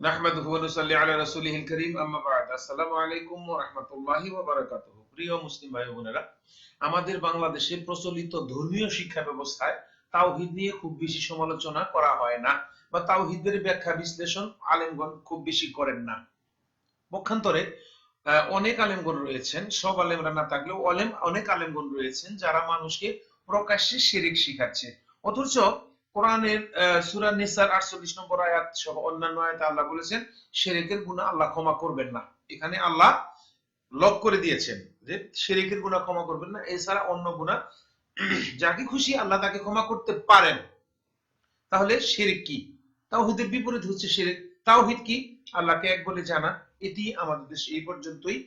নাহমাদুহু ওয়া নুসাল্লি আলা রাসূলিহিল কারীম আম্মা বা'দ। আসসালামু আলাইকুম ওয়া রাহমাতুল্লাহি ওয়া বারাকাতুহু। প্রিয় মুসলিম ভাই ও বোনেরা, আমাদের বাংলাদেশে প্রচলিত ধর্মীয় শিক্ষা ব্যবস্থায় তাওহীদ নিয়ে খুব বেশি সমালোচনা করা হয় না, বা তাওহীদের ব্যাখ্যা বিশ্লেষণ আলেমগণ খুব বেশি করেন না। পক্ষান্তরে অনেক আলেমগণ রয়েছেন, সব আলেমরা না থাকলেও অনেক আলেমগণ রয়েছেন যারা মানুষকে প্রকাশ্যে শিরক শিখাচ্ছে। অথচ কোরআনের সূরা নিসার 48 নম্বর আয়াত সহ অন্যান্য আয়াতে আল্লাহ বলেছেন শিরকের গুনাহ আল্লাহ ক্ষমা করবেন না। এখানে আল্লাহ লক করে দিয়েছেন যে শিরকের গুনাহ ক্ষমা করবেন না, এছাড়া অন্য গুনাহ যাকে খুশি আল্লাহ তাকে ক্ষমা করতে পারেন। তাহলে শিরক কি? তাওহীদের বিপরীত হচ্ছে শিরক। তাওহীদ কি? আল্লাহকে এক বলে জানা। এটি আমাদের দেশে এই পর্যন্তই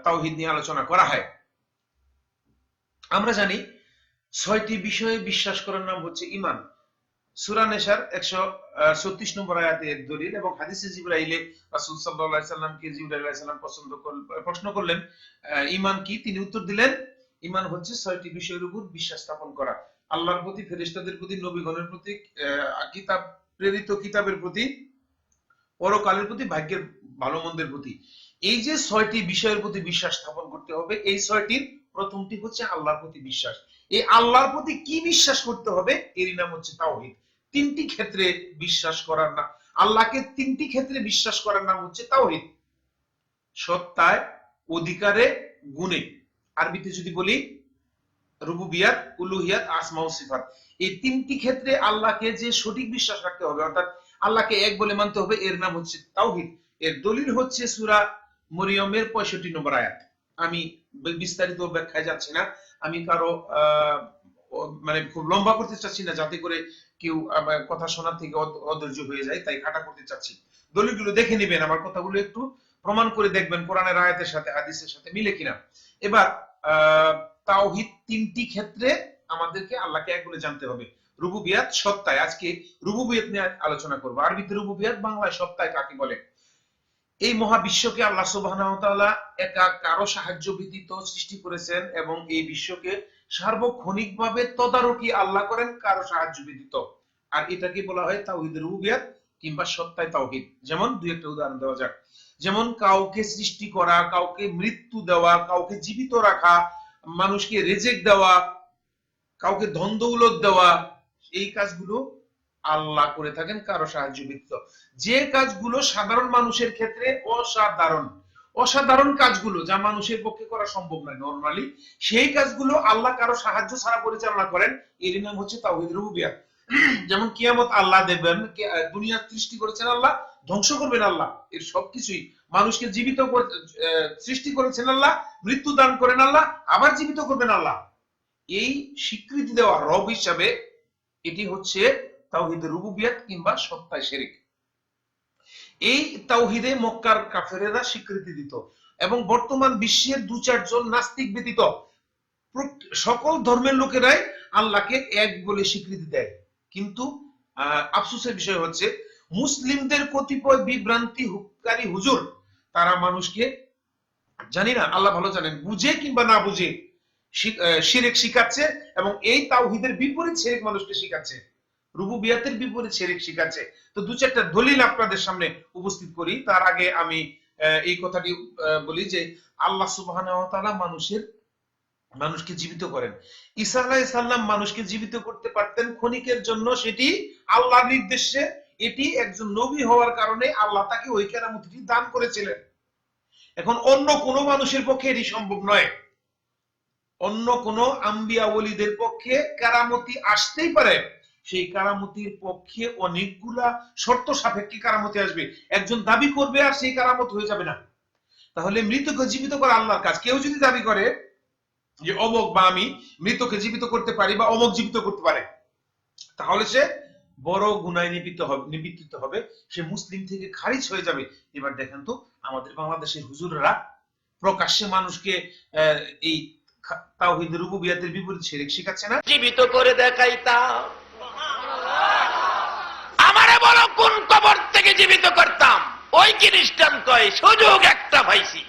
তাওহীদ নিয়ে আলোচনা করা হয়। আমরা জানি 6টি বিষয়ে বিশ্বাস করার নাম হচ্ছে ঈমান। সূরা নিসার 136 নম্বর আয়াতে এর দলিল, এবং হাদিসে জিবরাইলে রাসূল সাল্লাল্লাহু আলাইহি সাল্লামকে জিবরাইল আলাইহিস সালাম প্রশ্ন করলেন ঈমান কি? তিনি উত্তর দিলেন ঈমান হচ্ছে 6টি বিষয়ের উপর বিশ্বাস স্থাপন করা। আল্লাহর প্রতি, ফেরেশতাদের প্রতি, নবীগণের প্রতি, কিতাব প্রেরিত কিতাবের প্রতি, পরকালের প্রতি, ভাগ্যের ভালো মন্দের প্রতি। এই যে 6টি বিষয়ের প্রতি বিশ্বাস স্থাপন করতে হবে, এই 6টির প্রথমটি হচ্ছে আল্লাহর প্রতি বিশ্বাস। এই আল্লাহর প্রতি কি বিশ্বাস করতে হবে এরই নাম হচ্ছে তাওহীদ। তিনটি ক্ষেত্রে বিশ্বাস করার নাম, আল্লাহকে তিনটি ক্ষেত্রে বিশ্বাস করার নাম হচ্ছে তাওহীদ: সত্তায়, অধিকারে, গুণে। আরবিতে যদি বলি রুবুবিয়াত, উলুহিয়াত, আসমা ও সিফাত। এই তিনটি ক্ষেত্রে আল্লাহকে যে সঠিক বিশ্বাস রাখতে হবে, অর্থাৎ আল্লাহকে এক বলে মানতে হবে, এর নাম হচ্ছে তাওহীদ। এর দলিল হচ্ছে সূরা মরিয়মের 65 নম্বর আয়াত। আমি বিস্তারিত ব্যাখ্যায় যাচ্ছি না, আমি কারো মানে খুব লম্বা করতে চাচ্ছি না, যাতে করে কেউ কথা শোনার থেকে অধৈর্য হয়ে যায়, তাই খাটা করতে চাচ্ছি। দলিলগুলো দেখে নেবেন, আমার কথাগুলো একটু প্রমাণ করে দেখবেন কোরআনের আয়াতের সাথে হাদিসের সাথে মিলে কিনা। এবার তাওহীদ তিনটি ক্ষেত্রে আমাদেরকে আল্লাহকে এক বলে জানতে হবে। রুবুবিয়াত, সত্তায়। আজকে রুবুবিয়াত নিয়ে আলোচনা করব। আরবিতে রুবুবিয়াত, বাংলায় সত্তায় কাকে বলে। এই মহাবিশ্বকে আল্লাহ সুবহানাহু ওয়া তাআলা একা কারো সাহায্য ব্যতীত সৃষ্টি করেছেন, এবং এই বিশ্বকে সার্বক্ষণিকভাবে তদারকি আল্লাহ করেন কারো সাহায্য ব্যতীত। আর এটাকে বলা হয় তাওহীদের রুবুবিয়াত কিংবা সত্তায় তাওহীদ। যেমন দুই একটা উদাহরণ দেওয়া যাক। যেমন কাউকে সৃষ্টি করা, কাউকে মৃত্যু দেওয়া, কাউকে জীবিত রাখা, মানুষকে রিজিক দেওয়া, কাউকে ধন দৌলত দেওয়া, এই কাজগুলো আল্লাহ করে থাকেন কারো সাহায্য ব্যতীত। যে কাজগুলো সাধারণ মানুষের ক্ষেত্রে অসাধারণ, অসাধারণ কাজগুলো যা মানুষের পক্ষে করা সম্ভব নয় নরমালি, সেই কাজগুলো আল্লাহ কারো সাহায্য ছাড়া পরিচালনা করেন, এর নাম হচ্ছে তাওহীদ রুবুবিয়াত। যেমন কিয়ামত আল্লাহ দেবেন, দুনিয়া সৃষ্টি করেছেন আল্লাহ, ধ্বংস করবেন আল্লাহ, এর সবকিছুই। মানুষকে জীবিত সৃষ্টি করেছেন আল্লাহ, মৃত্যু দান করেন আল্লাহ, আবার জীবিত করবেন আল্লাহ। এই স্বীকৃতি দেওয়া রব হিসাবে এটি হচ্ছে তাওহীদ রুবুবিয়াত কিংবা সত্তায় শিরক। এই তাওহীদে মক্কার কাফেরেরা স্বীকৃতি দিত, এবং বর্তমান বিশ্বের 2-4 জন নাস্তিক ব্যতীত সকল ধর্মের লোকেরাই আল্লাহকে এক বলে স্বীকৃতি দেয়। কিন্তু আফসোসের বিষয় হচ্ছে মুসলিমদের কতিপয় বিভ্রান্তিকারী হুজুর, তারা মানুষকে, জানি না আল্লাহ ভালো জানেন, বুঝে কিংবা না বুঝে শিরক শিখাচ্ছে, এবং এই তাওহীদের বিপরীত শিরক মানুষকে শিখাচ্ছে, রুবুবিয়াতের বিপরীত শিরক শিখাচ্ছে। তো 2-4টা দলিল আপনাদের সামনে উপস্থিত করি। তার আগে আমি এই কথাটি বলি যে আল্লাহ সুবহানাহু ওয়া তাআলা মানুষকে জীবিত করেন। ঈসা আলাইহিস সালাম মানুষকে জীবিত করতে পারতেন ক্ষণিকের জন্য, সেটি আল্লাহর নির্দেশে। এটি একজন নবী হওয়ার কারণে আল্লাহ তাকে ওই কেরামতটি দান করেছিলেন। এখন অন্য কোন মানুষের পক্ষে এটি সম্ভব নয়। অন্য কোন আম্বিয়া ওলিদের পক্ষে কারামতি আসতেই পারে, সেই কারামতির পক্ষে অনেকগুলা শর্ত সাপেক্ষে কারামতি আসবে। একজন দাবি করবে আর সেই কারামত হয়ে যাবে না। তাহলে মৃতকে জীবিত করা আল্লাহর কাজ। কেউ যদি দাবি করে যে অমুক বা আমি মৃতকে জীবিত করতে পারি বা অমুক জীবিত করতে পারে, তাহলে সে বড় গুনায় নিবৃত্ত হবে, সে মুসলিম থেকে খারিজ হয়ে যাবে। এবার দেখেন তো আমাদের বাংলাদেশের হুজুররা প্রকাশ্যে মানুষকে এই তাওহীদ রুবুবিয়াতের বিপরীত শিরক শিখাচ্ছে না। জীবিত করে দেখাইতাম, আমারে বলো কোন কবর থেকে জীবিত করতাম। ওই খ্রিস্টান কয় সুযোগ একটা পাইছি,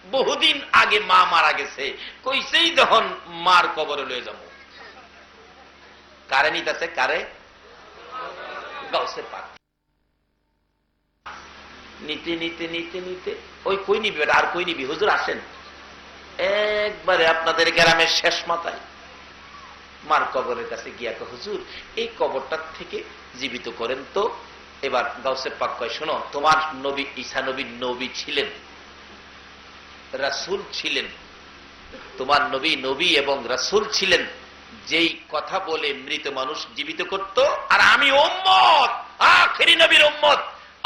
বহুদিন আগে মা মারা গেছে, কইছেই যখন মার কবরে লয়ে যাবো। কারে নিতেছে? কারে? গাউসে পাক। নিতে নিতে নিতে নিতে ওই কই নিবি, আর কই নিবি, হুজুর আসেন। একবারে আপনাদের গ্রামের শেষ মাথায় মার কবরের কাছে গিয়া কয়, হুজুর এই কবরটার থেকে জীবিত করেন তো। এবার গাউসে পাক কয়, শোনো, তোমার নবী ঈসা নবী নবী ছিলেন, রাসূল ছিলেন, তোমার নবী নবী এবং রাসূল ছিলেন, যেই কথা বলে মৃত মানুষ জীবিত করত। আর আমি উম্মত, আখেরি নবীর উম্মত।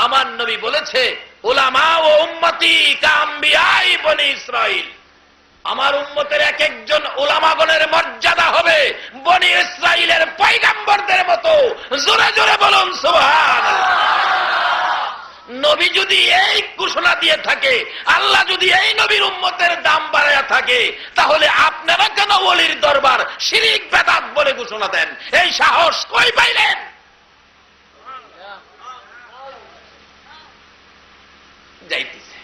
আমার নবী বলেছে, উলামা ও উম্মতি কাম্বিয়াই বনি ইসরাইল, আমার উম্মতের এক একজন উলামাগণের মর্যাদা হবে বনি ইসরাইলের পয়গম্বরদের মতো। জোরে জোরে বলুন সুবহানাল্লাহ। নবী যদি এই ঘোষণা দিয়ে থাকে, আল্লাহ যদি এই নবীর উম্মতের দাম বাড়ায়া থাকে, তাহলে আপনারা কেন ওলির দরবার শিরিক বেদাত বলে ঘোষণা দেন? এই সাহস কই পাইলেন? যাইতেছে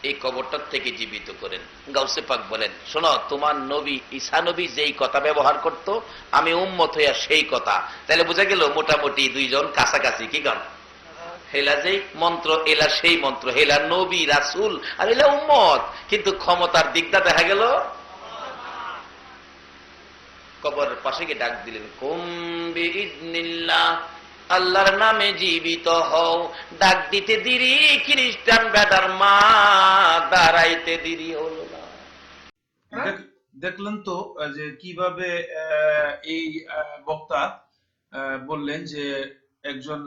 এই কবরটার থেকে জীবিত করেন। গাউসে পাক বলেন, শোনো, তোমার নবী ঈসা নবী যেই কথা ব্যবহার করত, আমি উম্মত হইয়া সেই কথা। তাহলে বোঝা গেল মোটামুটি দুইজন কাছাকাছি। কি গান? হেলা যেই মন্ত্র, এলা সেই মন্ত্র, হেলা নবী রাসূল আর এলা উম্মত। কিন্তু ক্ষমতার দিকটা দেখা গেল। কবরের পাশে গিয়ে ডাক দিলেন, কুম বিইذনিল্লাহ, আল্লাহর নামে জীবিত হও। ডাক দিতে দেরি, খ্রিস্টান বেটার মা দাঁড়াইতে দেরি হলো না। দেখলেন তো যে কিভাবে এই বক্তা বললেন যে একজন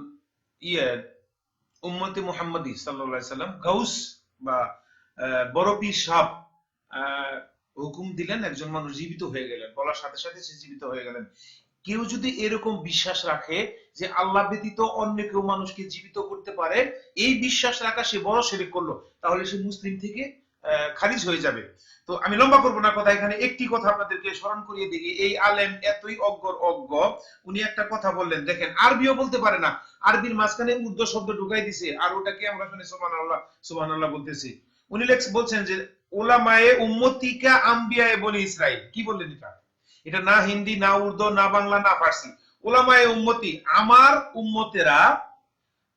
উম্মতে মুহাম্মদী সাল্লাল্লাহু আলাইহি সাল্লাম গাউস বা বড় পীর সাহেব হুকুম দিলেন, একজন মানুষ জীবিত হয়ে গেলেন, বলার সাথে সাথে সে জীবিত হয়ে গেলেন। কেউ যদি এরকম বিশ্বাস রাখে যে আল্লাহ ব্যতীত অন্য কেউ মানুষকে জীবিত করতে পারে, এই বিশ্বাস রাখা সে বড় শিরক করলো, তাহলে সে মুসলিম থেকে খারিজ হয়ে যাবে। তো আমি লম্বা করবো না কথা, এখানে একটি কথা আপনাদেরকে স্মরণ করিয়ে দিই। এই আলেম এতই অজ্ঞ, উনি একটা কথা বললেন, দেখেন আরবিও বলতে পারে না, আরবির মাঝখানে উর্দু শব্দ ঢুকাই দিছে, আর ওটাকে আমরা শুনে সুবহানাল্লাহ সুবহানাল্লাহ বলতেছি। উনি বলছেন যে উলামায়ে উম্মতিকা আম্বিয়ায়ে বনি ইসরাইল। কি বললেন এটা? এটা না হিন্দি, না উর্দু, না বাংলা, না ফার্সি। উলামায়ে উম্মতি, আমার উম্মতেরা।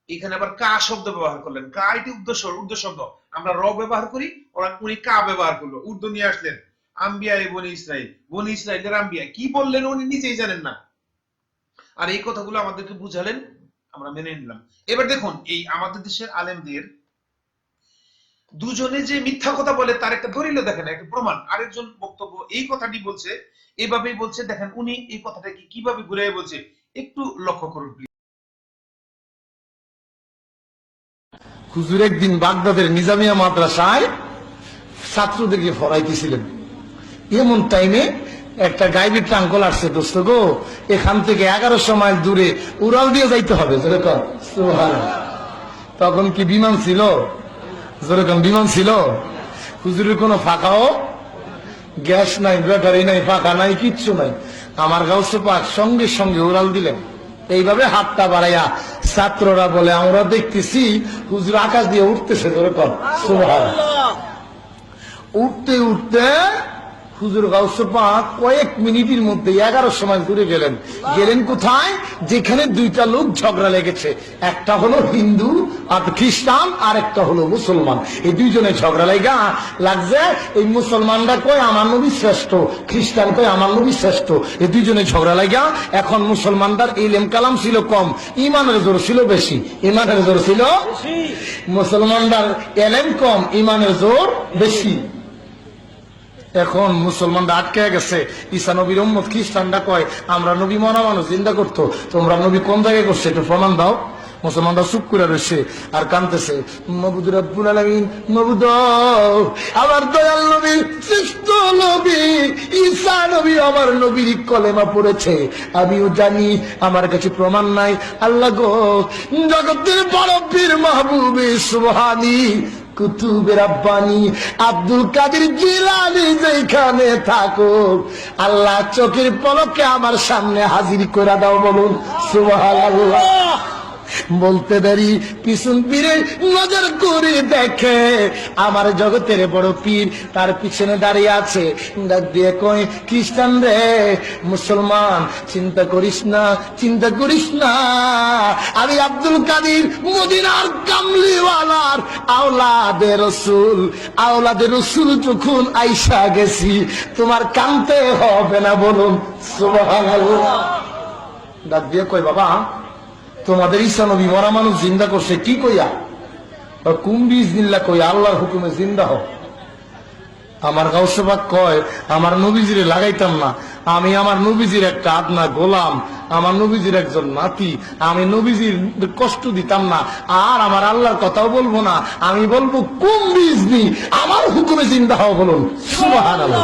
এখানে আবার কা শব্দ ব্যবহার করলেন। কা এটি উর্দু শব্দ, আমরা র ব্যবহার করি, উনি কা ব্যবহার করলো, উর্দু নিয়ে আসলেন। আম্বিয়ায়ে বনি ইসরাইল, বনি ইসরাইলের আম্বিয়া। কি বললেন উনি নিজেই জানেন না, আর এই কথাগুলো আমাদেরকে বুঝালেন, আমরা মেনে নিলাম। এবার দেখুন, এই আমাদের দেশের আলেমদের দুজনে যে মিথ্যা কথা বলে তার একটা দলিল দেখেন, একটা প্রমাণ। আরেকজন বক্তব্য এই কথাটি বলছে, এইভাবেই বলছে, দেখেন উনি এই কথাটাকে কিভাবে ঘুরে বলছে, একটু লক্ষ্য করুন। হুজুর একদিন বাগদাদের নিজামিয়া মাদ্রাসায় ছাত্রদেরকে পড়াইতেছিলেন। এমন টাইমে একটা গাইবি ট্রাঙ্কল আসছে, দোস্ত গো, এখান থেকে 1100 মাইল দূরে উড়াল দিয়ে যাইতে হবে। যেরকম তখন কি বিমান ছিল? যেরকম বিমান ছিল। হুজুরের কোনো ফাঁকাও গ্যাস নাই, ব্যাটারি নাই, ফাঁকা নাই, কিচ্ছু নাই। আমার গাউসে পাক সঙ্গে সঙ্গে উড়াল দিলেন। এইভাবে হাতটা বাড়াইয়া ছাত্ররা বলে, আমরা দেখতেছি হুজুর আকাশ দিয়ে উঠতেছে। যেরকম সুবহানাল্লাহ। উঠতে উঠতে হুজুর গাউসে পাক কয়েক মিনিটের মধ্যে 1100 মাইল দূরে গেলেন। গেলেন কোথায়? যেখানে দুইটা লোক ঝগড়া লেগেছে, একটা হলো হিন্দু আর খ্রিস্টান, আর একটা হলো মুসলমান। এই দুইজনে ঝগড়া লাগছে। এই মুসলমানরা কয় আমার নবী শ্রেষ্ঠ, খ্রিস্টান কয় আমার নবী শ্রেষ্ঠ। এই দুইজনে ঝগড়া লাগা। এখন মুসলমানদের ইলম কালাম ছিল কম, ইমানের জোর ছিল বেশি। ইমানের জোর ছিল মুসলমানদের ইলম কম, ইমানের জোর বেশি। এখন মুসলমানরা আটকে গেছে। ঈসা নবীর উম্মত খ্রিস্টানরা কয় আমরা নবী মরা মানুষ জিন্দা করতো, তোমরা নবী কোন জায়গায় করছে একটু প্রমাণ দাও। মুসলমানরা চুপ করে রয়েছে আর কাঁদতেছে, মাবুদ রব্বুল আলামিন, মাবুদ আমার দয়াল নবী, শ্রেষ্ঠ নবী ঈসা নবী আমার নবীর কলেমা পড়েছে, আমিও জানি, আমার কাছে প্রমাণ নাই। আল্লাহ গো, জগতের বড় পীর মাহবুবে সুবহানী কুতুবে রাব্বানী আব্দুল কাদের জিলানী যেখানে থাকো, আল্লাহ চোখের পলকে আমার সামনে হাজির করে দাও। বলুন সুবহানাল্লাহ। বলতে দেরি পিছন ফিরে নজর করে দেখে আমার জগতের বড় পীর তার পিছনে দাঁড়িয়ে আছে। ডাক দিয়ে কই, খ্রিস্টান রে, মুসলমান, চিন্তা করিস না, চিন্তা করিস না, আমি আব্দুল কাদির মদিনার কামলিওয়ালার আওলাদে রসুল, আওলাদে রসুল যখন আইসা গেছি, তোমার কানতে হবে না, বলুন সুবহানাল্লাহ। ডাক দিয়ে কই, বাবা তোমাদের ঈসা নবী মরা মানুষ জিন্দা করছে কি কইয়া? কুম্বিজ নিল্লা কই, আল্লাহর হুকুমে জিন্দা হোক। আমার গাউসে পাক কয়, আমার নবীজিরে লাগাইতাম না, আমি আমার নবীজির একটা আদনা গোলাম, আমার নবীজির একজন নাতি, আমি নবীজির কষ্ট দিতাম না, আর আমার আল্লাহর কথাও বলবো না, আমি বলবো কুম্বিজ নি, আমার হুকুমে জিন্দা হও, বলুন সুবহানাল্লাহ।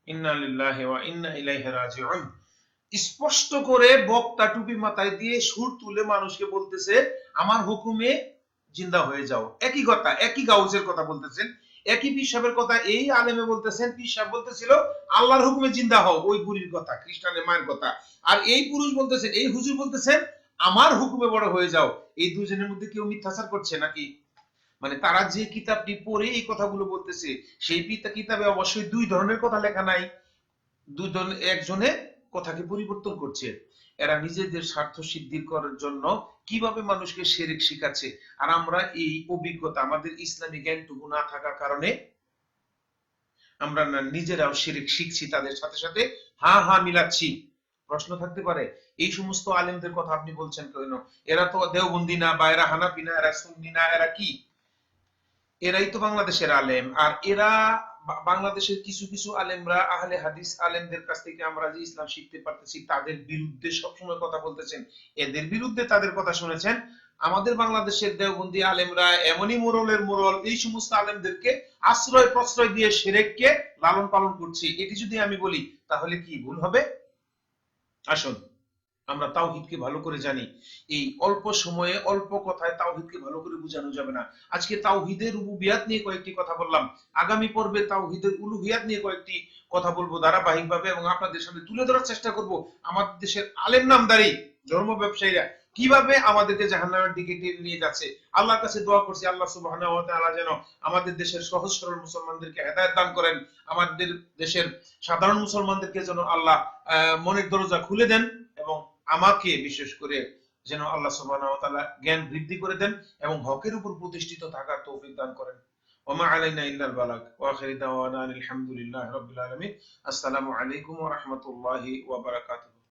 ইন্না লিল্লাহি ওয়া ইন্না ইলাইহি রাজিউন। স্পষ্ট করে বক্তা টুপি মাথায় দিয়ে সুর তুলে মানুষকে বলতেছে আমার হুকুমে জিন্দা হয়ে যাও। একই কথা, একই গাউসের কথা বলতেছেন, একই পীর সাহেবের কথা এই আলেমে বলতেছেন। পীর সাহেব বলতেছিল আল্লাহর হুকুমে জিন্দা হও, ওই বুড়ির কথা, খ্রিস্টানের মায়ের কথা। আর এই পুরুষ বলতেছেন, এই হুজুর বলতেছেন আমার হুকুমে বড় হয়ে যাও। এই দুজনের মধ্যে কেউ মিথ্যাচার করছে নাকি? মানে তারা যে কিতাবটি পড়ে এই কথাগুলো বলতেছে, সেই কিতাবে অবশ্যই দুই ধরনের কথা লেখা নাই। দুজন, একজনে কথাকে পরিবর্তন করছে। এরা নিজেদের স্বার্থ সিদ্ধি করার জন্য কিভাবে মানুষকে শিরক শিখাচ্ছে। আর আমরা এই অভিজ্ঞতা, আমাদের ইসলামী জ্ঞানটুকু না থাকার কারণে আমরা না নিজেরাও শিরক শিখছি, তাদের সাথে সাথে হা মিলাচ্ছি। প্রশ্ন থাকতে পারে, এই সমস্ত আলেমদের কথা আপনি বলছেন কেন? এরা তো দেওবন্দি না, বা এরা হানাফি না, এরা সুন্নি না, এরা কি? এরাই তো বাংলাদেশের আলেম। আর এরা বাংলাদেশের কিছু কিছু আলেমরা আহলে হাদিস আলেমদের কাছ থেকে আমরা যে ইসলাম শিখতে পারতেছি, তাদের বিরুদ্ধে সবসময় কথা বলতেছেন, এদের বিরুদ্ধে তাদের কথা শুনেছেন। আমাদের বাংলাদেশের দেওবন্দি আলেমরা এমনই মোরলের মোরল, এই সমস্ত আলেমদেরকে আশ্রয় প্রশ্রয় দিয়ে শিরককে লালন পালন করছে। এটি যদি আমি বলি তাহলে কি ভুল হবে? আসুন, আমরা তাওহীদকে ভালো করে জানি। এই অল্প সময়ে অল্প কথায় তাওহীদকে ভালো করে বোঝানো যাবে না। আজকে তাওহীদের রুবুবিয়াত নিয়ে কয়েকটি কথা বললাম, আগামী পর্বে তাওহীদের উলুহিয়াত নিয়ে কয়েকটি কথা বলবো ধারাবাহিকভাবে, এবং আপনাদের সামনে তুলে ধরার চেষ্টা করব আমাদের দেশের আলেম নামদারি ধর্ম ব্যবসায়ীরা কিভাবে আমাদেরকে জাহান্নামের দিকে টেনে নিয়ে যাচ্ছে। আল্লাহর কাছে দোয়া করছি, আল্লাহ সুবহানাহু ওয়া তাআলা যেন আমাদের দেশের সহজ সরল মুসলমানদেরকে হেদায়েত দান করেন, আমাদের দেশের সাধারণ মুসলমানদেরকে যেন আল্লাহ মনের দরজা খুলে দেন, এবং আমাকে বিশেষ করে যেন আল্লাহ সুবহানাহু ওয়া তাআলা জ্ঞান বৃদ্ধি করে দেন এবং হকের উপর প্রতিষ্ঠিত থাকার তৌফিক দান করেন। ওয়া মা আলাইনা ইল্লাল বালাগ ওয়া আখিরু দাওয়ানা আলহামদুলিল্লাহি রাব্বিল আলামিন। আসসালামু আলাইকুম ওয়া রাহমাতুল্লাহি ওয়া বারাকাতুহু।